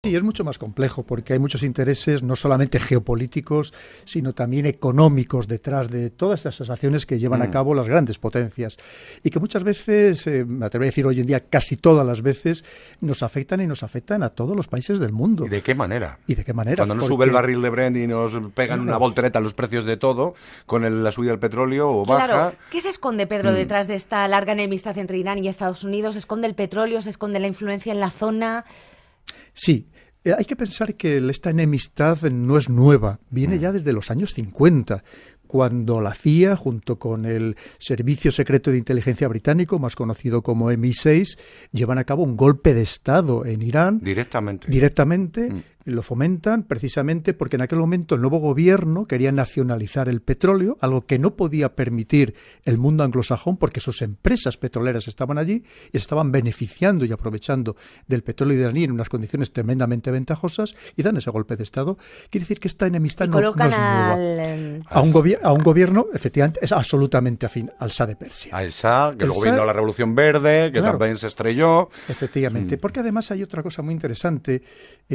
Sí, es mucho más complejo porque hay muchos intereses no solamente geopolíticos, sino también económicos detrás de todas estas acciones que llevan a cabo las grandes potencias y que muchas veces, me atrevo a decir hoy en día casi todas las veces, nos afectan y nos afectan a todos los países del mundo. ¿Y de qué manera? ¿Y de qué manera? Cuando nos sube el barril de Brent y nos pegan una voltereta los precios de todo, con la subida del petróleo o baja... Claro, ¿qué se esconde, Pedro, detrás de esta larga enemistad entre Irán y Estados Unidos? ¿Se esconde el petróleo? ¿Se esconde la influencia en la zona? Sí, hay que pensar que esta enemistad no es nueva, viene ya desde los años 50, cuando la CIA, junto con el Servicio Secreto de Inteligencia Británico, más conocido como MI6, llevan a cabo un golpe de Estado en Irán. Directamente. Lo fomentan precisamente porque en aquel momento el nuevo gobierno quería nacionalizar el petróleo, algo que no podía permitir el mundo anglosajón porque sus empresas petroleras estaban allí y se estaban beneficiando y aprovechando del petróleo iraní en unas condiciones tremendamente ventajosas y dan ese golpe de Estado. Quiere decir que esta enemistad no es nueva. A un gobierno, efectivamente, es absolutamente afín al Shah de Persia. Al Shah, que luego vino la Revolución Verde, que también se estrelló. Efectivamente, porque además hay otra cosa muy interesante.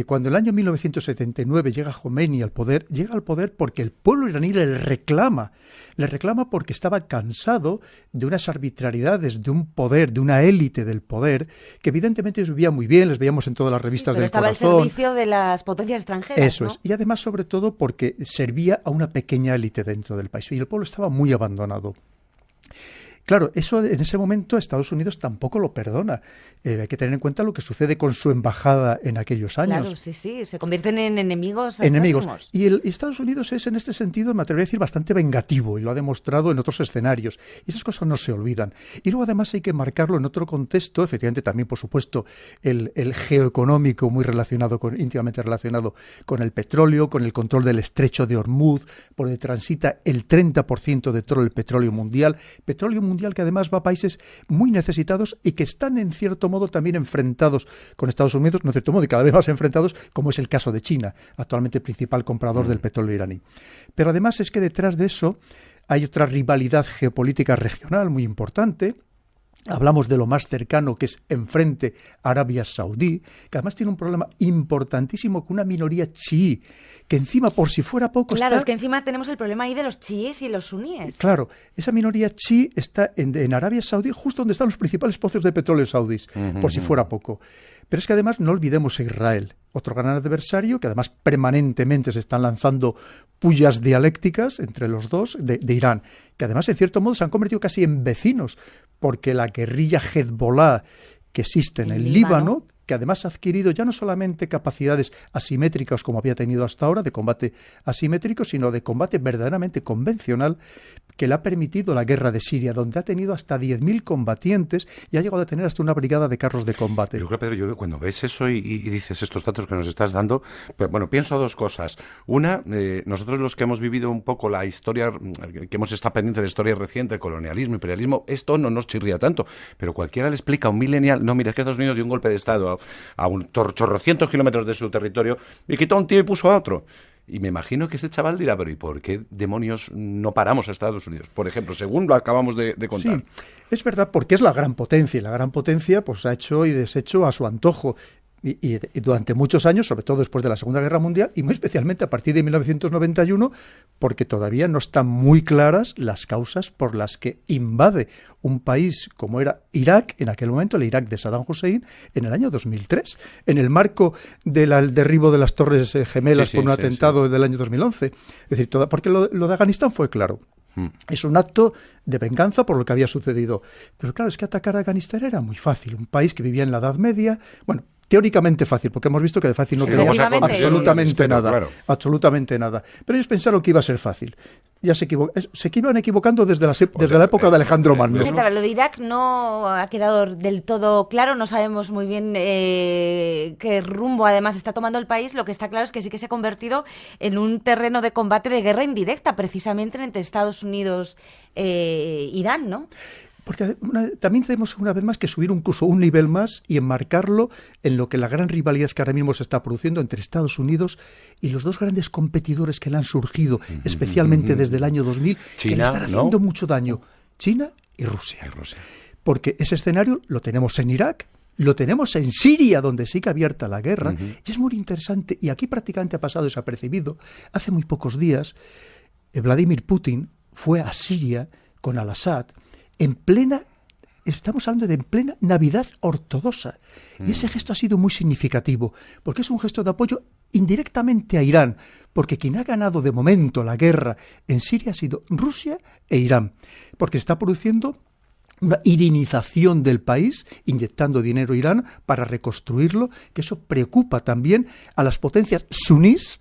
Cuando el año 1979 llega Khomeini al poder, llega al poder porque el pueblo iraní le reclama porque estaba cansado de unas arbitrariedades, de un poder, de una élite del poder, que evidentemente ellos vivían muy bien, les veíamos en todas las revistas del corazón. Estaba al servicio de las potencias extranjeras. Eso es, y además sobre todo porque servía a una pequeña élite dentro del país, y el pueblo estaba muy abandonado. Claro, eso en ese momento Estados Unidos tampoco lo perdona. Hay que tener en cuenta lo que sucede con su embajada en aquellos años. Claro, sí, se convierten en enemigos. Y Estados Unidos es en este sentido, me atrevería a decir, bastante vengativo y lo ha demostrado en otros escenarios. Y esas cosas no se olvidan. Y luego además hay que marcarlo en otro contexto, efectivamente también, por supuesto, el geoeconómico muy íntimamente relacionado con el petróleo, con el control del estrecho de Hormuz, por donde transita el 30% de todo el petróleo mundial que además va a países muy necesitados y que están en cierto modo también enfrentados con Estados Unidos, no en cierto modo, y cada vez más enfrentados, como es el caso de China, actualmente principal comprador del petróleo iraní. Pero además es que detrás de eso hay otra rivalidad geopolítica regional muy importante. Hablamos de lo más cercano, que es enfrente Arabia Saudí, que además tiene un problema importantísimo con una minoría chií, que encima, por si fuera poco... Claro, es que encima tenemos el problema ahí de los chiíes y los suníes. Claro, esa minoría chií está en Arabia Saudí, justo donde están los principales pozos de petróleo saudíes, por si fuera poco. Pero es que además no olvidemos a Israel, otro gran adversario, que además permanentemente se están lanzando pullas dialécticas entre los dos de Irán, que además en cierto modo se han convertido casi en vecinos, porque la guerrilla Hezbollah que existe en el Líbano, que además ha adquirido ya no solamente capacidades asimétricas como había tenido hasta ahora, de combate asimétrico, sino de combate verdaderamente convencional, que le ha permitido la guerra de Siria, donde ha tenido hasta 10.000 combatientes y ha llegado a tener hasta una brigada de carros de combate. Yo creo, Pedro, cuando ves eso y dices estos datos que nos estás dando, pues, bueno, pienso dos cosas. Una, nosotros los que hemos vivido un poco la historia, que hemos estado pendientes de la historia reciente, el colonialismo, imperialismo, esto no nos chirría tanto, pero cualquiera le explica a un millennial, no, mira, es que Estados Unidos dio un golpe de Estado a un chorrocientos kilómetros de su territorio y quitó a un tío y puso a otro. Y me imagino que este chaval dirá, pero ¿y por qué demonios no paramos a Estados Unidos? Por ejemplo, según lo acabamos de contar. Sí, es verdad, porque es la gran potencia, y la gran potencia pues ha hecho y deshecho a su antojo. Y durante muchos años, sobre todo después de la Segunda Guerra Mundial, y muy especialmente a partir de 1991, porque todavía no están muy claras las causas por las que invade un país como era Irak, en aquel momento el Irak de Saddam Hussein, en el año 2003, en el marco del derribo de las Torres Gemelas por un atentado del año 2011. Es decir, porque lo de Afganistán fue claro. Es un acto de venganza por lo que había sucedido. Pero claro, es que atacar a Afganistán era muy fácil. Un país que vivía en la Edad Media, bueno, teóricamente fácil, porque hemos visto que de fácil no quedó absolutamente nada. Claro. Absolutamente nada. Pero ellos pensaron que iba a ser fácil. Ya se iban equivocando desde la época de Alejandro Magno. Lo de Irak no ha quedado del todo claro, no sabemos muy bien qué rumbo además está tomando el país. Lo que está claro es que sí que se ha convertido en un terreno de combate de guerra indirecta, precisamente entre Estados Unidos e Irán, ¿no? Porque también tenemos una vez más que subir incluso un nivel más y enmarcarlo en lo que la gran rivalidad que ahora mismo se está produciendo entre Estados Unidos y los dos grandes competidores que le han surgido, especialmente desde el año 2000, China, que le están haciendo mucho daño, China y Rusia. Porque ese escenario lo tenemos en Irak, lo tenemos en Siria, donde sigue abierta la guerra, y es muy interesante, y aquí prácticamente ha pasado desapercibido. Hace muy pocos días, Vladimir Putin fue a Siria con al-Assad estamos hablando de en plena Navidad ortodoxa, y ese gesto ha sido muy significativo, porque es un gesto de apoyo indirectamente a Irán, porque quien ha ganado de momento la guerra en Siria ha sido Rusia e Irán, porque está produciendo una iranización del país, inyectando dinero a Irán para reconstruirlo, que eso preocupa también a las potencias sunís,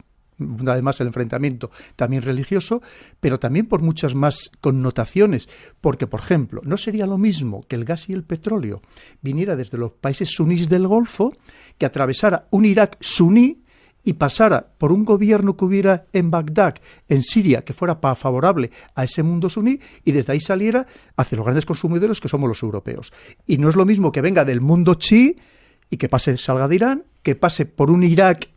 además el enfrentamiento también religioso, pero también por muchas más connotaciones, porque, por ejemplo, no sería lo mismo que el gas y el petróleo viniera desde los países sunís del Golfo, que atravesara un Irak suní y pasara por un gobierno que hubiera en Bagdad, en Siria, que fuera favorable a ese mundo suní, y desde ahí saliera hacia los grandes consumidores que somos los europeos. Y no es lo mismo que venga del mundo chií y que salga de Irán, que pase por un Irak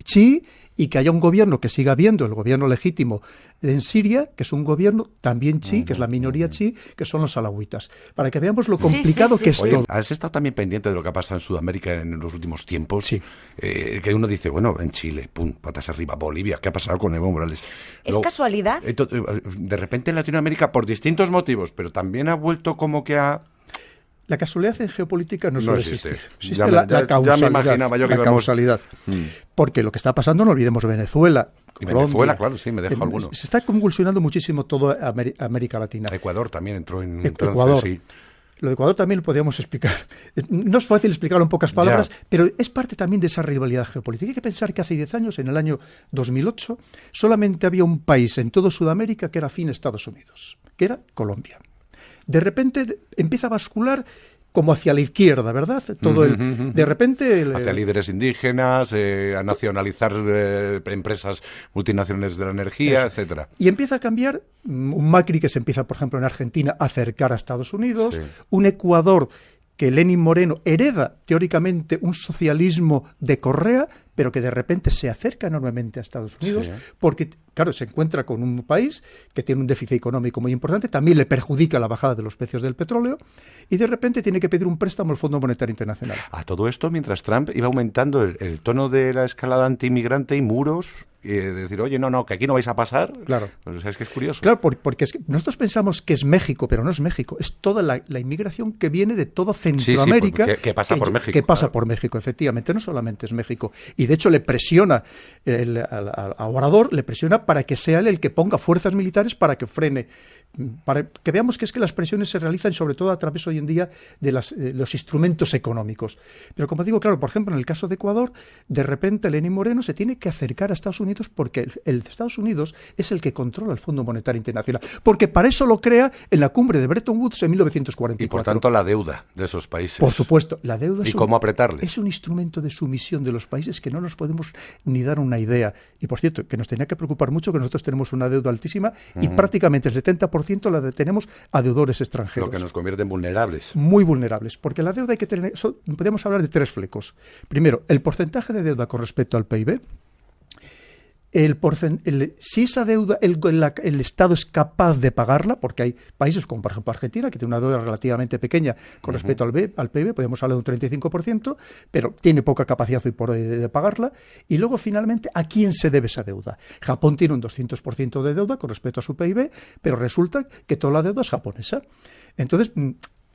chií y que haya un gobierno que siga habiendo, el gobierno legítimo en Siria, que es un gobierno también chií, que es la minoría chií, que son los alawitas. Para que veamos lo complicado que es todo. ¿Has estado también pendiente de lo que ha pasado en Sudamérica en los últimos tiempos? Sí. Que uno dice, bueno, en Chile, pum, patas arriba, Bolivia, ¿qué ha pasado con Evo Morales? ¿Es casualidad? De repente en Latinoamérica, por distintos motivos, pero también ha vuelto como que a... La casualidad en geopolítica no suele existir. Existe la causalidad. Ya me imaginaba yo que causalidad. Porque lo que está pasando, no olvidemos Venezuela. Y Venezuela, claro, sí, me dejo alguno. Se está convulsionando muchísimo toda América Latina. Ecuador también entró en Ecuador. Sí. Lo de Ecuador también lo podríamos explicar. No es fácil explicarlo en pocas palabras, pero es parte también de esa rivalidad geopolítica. Hay que pensar que hace 10 años, en el año 2008, solamente había un país en toda Sudamérica que era afín a Estados Unidos, que era Colombia. De repente empieza a bascular como hacia la izquierda, ¿verdad? De repente... hacia líderes indígenas, a nacionalizar empresas multinacionales de la energía, etcétera. Y empieza a cambiar un Macri que se empieza, por ejemplo, en Argentina, a acercar a Estados Unidos, un Ecuador que Lenín Moreno hereda teóricamente un socialismo de Correa, pero que de repente se acerca enormemente a Estados Unidos, porque, claro, se encuentra con un país que tiene un déficit económico muy importante, también le perjudica la bajada de los precios del petróleo, y de repente tiene que pedir un préstamo al Fondo Monetario Internacional. A todo esto, mientras Trump iba aumentando el tono de la escalada antiinmigrante y muros, y decir, oye, no, que aquí no vais a pasar. Claro. Pues, es que es curioso. Claro, porque es que nosotros pensamos que es México, pero no es México. Es toda la inmigración que viene de toda Centroamérica. Que pasa por México. Que pasa por México, efectivamente. No solamente es México. Y de hecho le presiona al Obrador, le presiona para que sea él el que ponga fuerzas militares para que frene. Para que veamos que es que las presiones se realizan sobre todo a través hoy en día de los instrumentos económicos. Pero como digo, claro, por ejemplo, en el caso de Ecuador, de repente Lenín Moreno se tiene que acercar a Estados Unidos porque el Estados Unidos es el que controla el Fondo Monetario Internacional. Porque para eso lo crea en la cumbre de Bretton Woods en 1944. Y por tanto la deuda de esos países. Por supuesto, la deuda ¿Y cómo apretarles? Es un instrumento de sumisión de los países que no nos podemos ni dar una idea. Y por cierto, que nos tenía que preocupar mucho que nosotros tenemos una deuda altísima y prácticamente el 70% la tenemos a deudores extranjeros. Lo que nos convierte en vulnerables. Muy vulnerables, porque la deuda hay que tener... Podemos hablar de 3 flecos. Primero, el porcentaje de deuda con respecto al PIB. Si esa deuda el Estado es capaz de pagarla, porque hay países como por ejemplo Argentina, que tiene una deuda relativamente pequeña con respecto al PIB, podemos hablar de un 35%, pero tiene poca capacidad hoy de pagarla. Y luego, finalmente, ¿a quién se debe esa deuda? Japón tiene un 200% de deuda con respecto a su PIB, pero resulta que toda la deuda es japonesa. Entonces,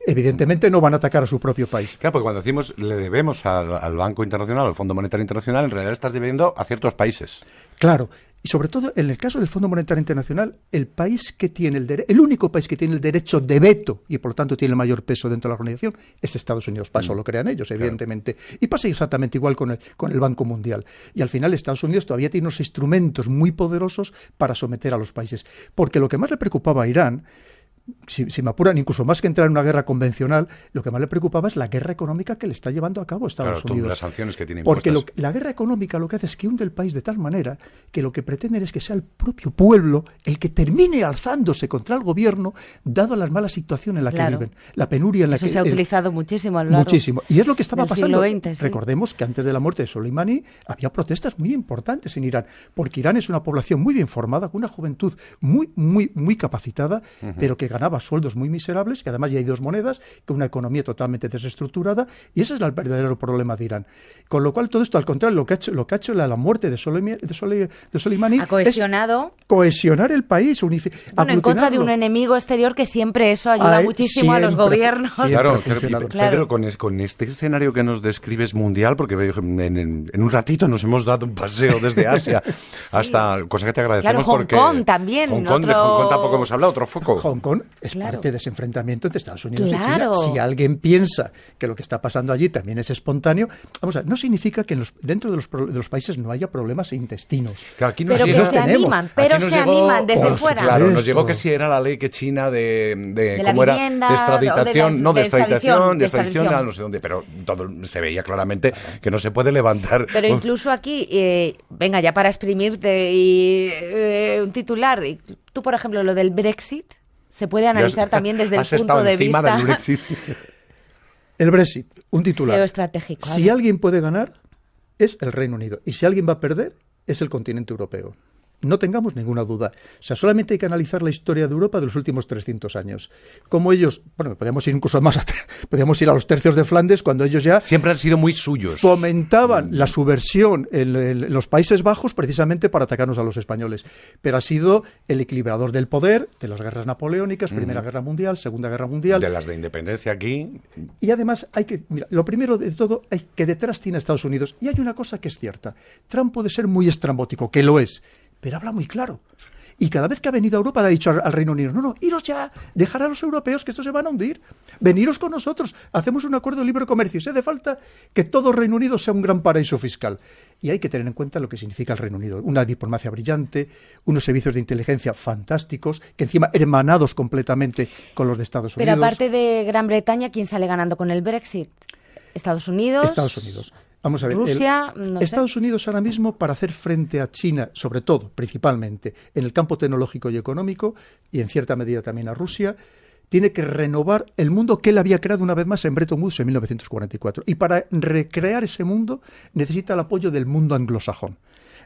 evidentemente no van a atacar a su propio país. Claro, porque cuando decimos le debemos al Banco Internacional, al Fondo Monetario Internacional, en realidad estás debiendo a ciertos países. Claro, y sobre todo en el caso del Fondo Monetario Internacional, el país que tiene el único país que tiene el derecho de veto y por lo tanto tiene el mayor peso dentro de la organización es Estados Unidos. Para eso lo crean ellos, evidentemente. Claro. Y pasa exactamente igual con el Banco Mundial. Y al final Estados Unidos todavía tiene unos instrumentos muy poderosos para someter a los países. Porque lo que más le preocupaba a Irán, si me apuran, incluso más que entrar en una guerra convencional, lo que más le preocupaba es la guerra económica que le está llevando a cabo Estados Unidos. Las sanciones que tiene impuestas. Porque la guerra económica lo que hace es que hunde el país de tal manera que lo que pretenden es que sea el propio pueblo el que termine alzándose contra el gobierno, dado la mala situación en la que viven, la penuria en la Eso que... se ha utilizado muchísimo a lo largo muchísimo. Y es lo que estaba pasando. XX, sí. Recordemos que antes de la muerte de Soleimani había protestas muy importantes en Irán, porque Irán es una población muy bien formada, con una juventud muy capacitada, pero que ganaba sueldos muy miserables, que además ya hay dos monedas, que una economía totalmente desestructurada, y ese es el verdadero problema de Irán. Con lo cual, todo esto, al contrario, lo que ha hecho la muerte de Soleimani ha cohesionado, es cohesionar el país, en contra de un enemigo exterior, que siempre eso ayuda muchísimo a los gobiernos. Claro, Pedro, con este escenario que nos describes mundial, porque en un ratito nos hemos dado un paseo desde Asia hasta, cosa que te agradecemos. Claro, Hong Kong también. De Hong Kong tampoco hemos hablado, otro foco. Hong Kong es parte de ese enfrentamiento entre Estados Unidos y China. Si alguien piensa que lo que está pasando allí también es espontáneo, vamos a ver, no significa que dentro de los países no haya problemas intestinos. Claro, aquí pero que se animan, desde fuera. Claro, nos llegó que si era la ley que China de ¿cómo era? De extradición, de extradición, no sé dónde, pero todo se veía claramente que no se puede levantar. Pero incluso aquí, venga, ya para exprimirte un titular, tú, por ejemplo, lo del Brexit, se puede analizar también desde el punto de vista del Brexit. El Brexit, un titular. Geoestratégico. Si alguien puede ganar, es el Reino Unido. Y si alguien va a perder, es el continente europeo. No tengamos ninguna duda. O sea, solamente hay que analizar la historia de Europa de los últimos 300 años. Como ellos, bueno, podríamos ir incluso más atrás, podríamos ir a los tercios de Flandes, cuando ellos ya siempre han sido muy suyos. Fomentaban la subversión en los Países Bajos precisamente para atacarnos a los españoles. Pero ha sido el equilibrador del poder, de las guerras napoleónicas, Primera Guerra Mundial, Segunda Guerra Mundial. De las de independencia aquí. Y además mira, lo primero de todo, hay que detrás tiene Estados Unidos. Y hay una cosa que es cierta. Trump puede ser muy estrambótico, que lo es, pero habla muy claro. Y cada vez que ha venido a Europa le ha dicho al Reino Unido, no, iros ya, dejar a los europeos que estos se van a hundir, veniros con nosotros, hacemos un acuerdo de libre comercio, y se hace falta que todo Reino Unido sea un gran paraíso fiscal. Y hay que tener en cuenta lo que significa el Reino Unido, una diplomacia brillante, unos servicios de inteligencia fantásticos, que encima hermanados completamente con los de Estados Unidos. Pero aparte de Gran Bretaña, ¿quién sale ganando con el Brexit? ¿Estados Unidos? Estados Unidos. Vamos a ver, Rusia, Estados Unidos ahora mismo, para hacer frente a China, sobre todo, principalmente, en el campo tecnológico y económico, y en cierta medida también a Rusia, tiene que renovar el mundo que él había creado una vez más en Bretton Woods en 1944. Y para recrear ese mundo necesita el apoyo del mundo anglosajón,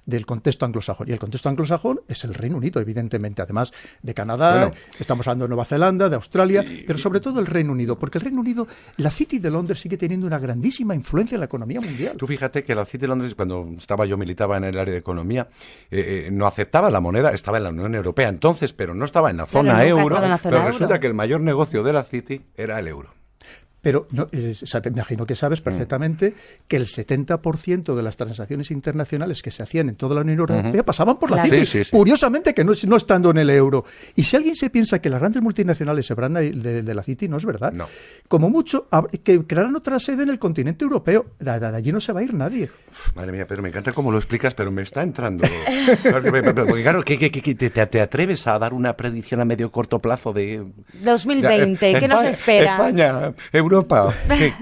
del contexto anglosajón. Y el contexto anglosajón es el Reino Unido, evidentemente, además de Canadá, estamos hablando de Nueva Zelanda, de Australia, pero sobre todo el Reino Unido, porque el Reino Unido, la City de Londres sigue teniendo una grandísima influencia en la economía mundial. Tú fíjate que la City de Londres, cuando militaba en el área de economía, no aceptaba la moneda, estaba en la Unión Europea entonces, pero no estaba en la zona euro, pero resulta que el mayor negocio de la City era el euro. Pero me imagino que sabes perfectamente que el 70% de las transacciones internacionales que se hacían en toda la Unión Europea pasaban por la City. Sí. Curiosamente, que no estando en el euro. Y si alguien se piensa que las grandes multinacionales se van de la City, no es verdad. No. Como mucho, que crearán otra sede en el continente europeo. De allí no se va a ir nadie. Madre mía, Pedro, me encanta cómo lo explicas, pero me está entrando. Porque claro, ¿te atreves a dar una predicción a medio corto plazo de 2020? ¿Qué nos espera? España, Europa,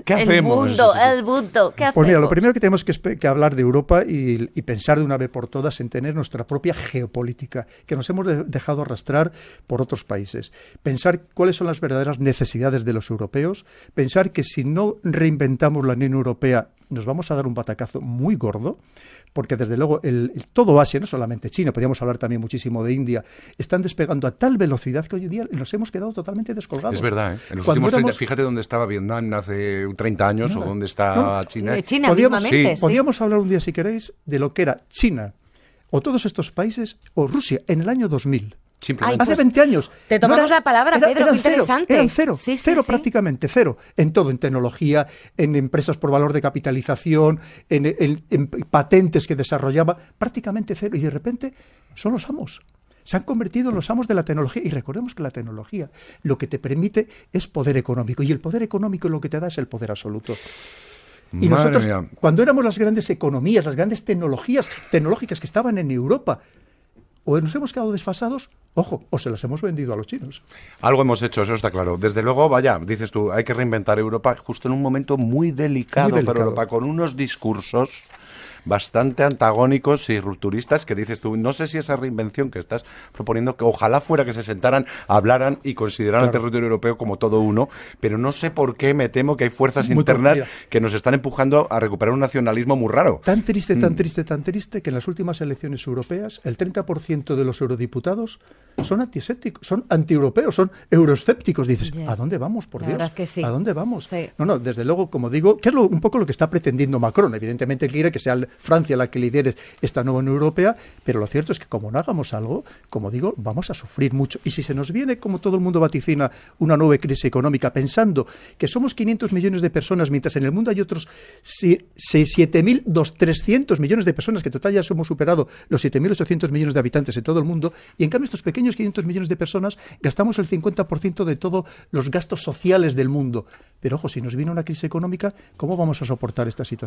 ¿qué hacemos? El mundo, ¿qué hacemos? Pues mira, lo primero que tenemos que hablar de Europa y pensar de una vez por todas en tener nuestra propia geopolítica, que nos hemos dejado arrastrar por otros países. Pensar cuáles son las verdaderas necesidades de los europeos, pensar que si no reinventamos la Unión Europea nos vamos a dar un batacazo muy gordo, porque desde luego todo Asia, no solamente China, podríamos hablar también muchísimo de India, están despegando a tal velocidad que hoy en día nos hemos quedado totalmente descolgados. Es verdad, En los últimos 30, fíjate dónde estaba Vietnam hace 30 años o dónde está China. China mismamente, sí. Podríamos hablar un día, si queréis, de lo que era China o todos estos países o Rusia en el año 2000. Hace 20 años. Te tomamos la palabra, Pedro, qué interesante. Eran cero, prácticamente cero. En todo, en tecnología, en empresas por valor de capitalización, en patentes que desarrollaba, prácticamente cero. Y de repente son los amos. Se han convertido en los amos de la tecnología. Y recordemos que la tecnología lo que te permite es poder económico. Y el poder económico lo que te da es el poder absoluto. Y nosotros, cuando éramos las grandes economías, las grandes tecnológicas que estaban en Europa, o nos hemos quedado desfasados, ojo, o se las hemos vendido a los chinos. Algo hemos hecho, eso está claro. Desde luego, vaya, dices tú, hay que reinventar Europa justo en un momento muy delicado. Para Europa, con unos discursos bastante antagónicos y rupturistas que dices tú, no sé si esa reinvención que estás proponiendo, que ojalá fuera que se sentaran, hablaran y consideraran el territorio europeo como todo uno, pero no sé por qué me temo que hay fuerzas internas que nos están empujando a recuperar un nacionalismo muy raro. Tan triste, que en las últimas elecciones europeas el 30% de los eurodiputados son antisépticos, son antieuropeos, son euroescépticos. Dices, ¿a dónde vamos, por Dios? Que sí. ¿A dónde vamos? Sí. No, desde luego, como digo, que es un poco lo que está pretendiendo Macron. Evidentemente quiere que sea Francia la que lidere esta nueva Unión Europea, pero lo cierto es que como no hagamos algo, como digo, vamos a sufrir mucho. Y si se nos viene, como todo el mundo vaticina, una nueva crisis económica, pensando que somos 500 millones de personas, mientras en el mundo hay otros 7.300 millones de personas, que en total ya hemos superado los 7.800 millones de habitantes en todo el mundo, y en cambio estos pequeños 500 millones de personas gastamos el 50% de todos los gastos sociales del mundo. Pero ojo, si nos viene una crisis económica, ¿cómo vamos a soportar esta situación?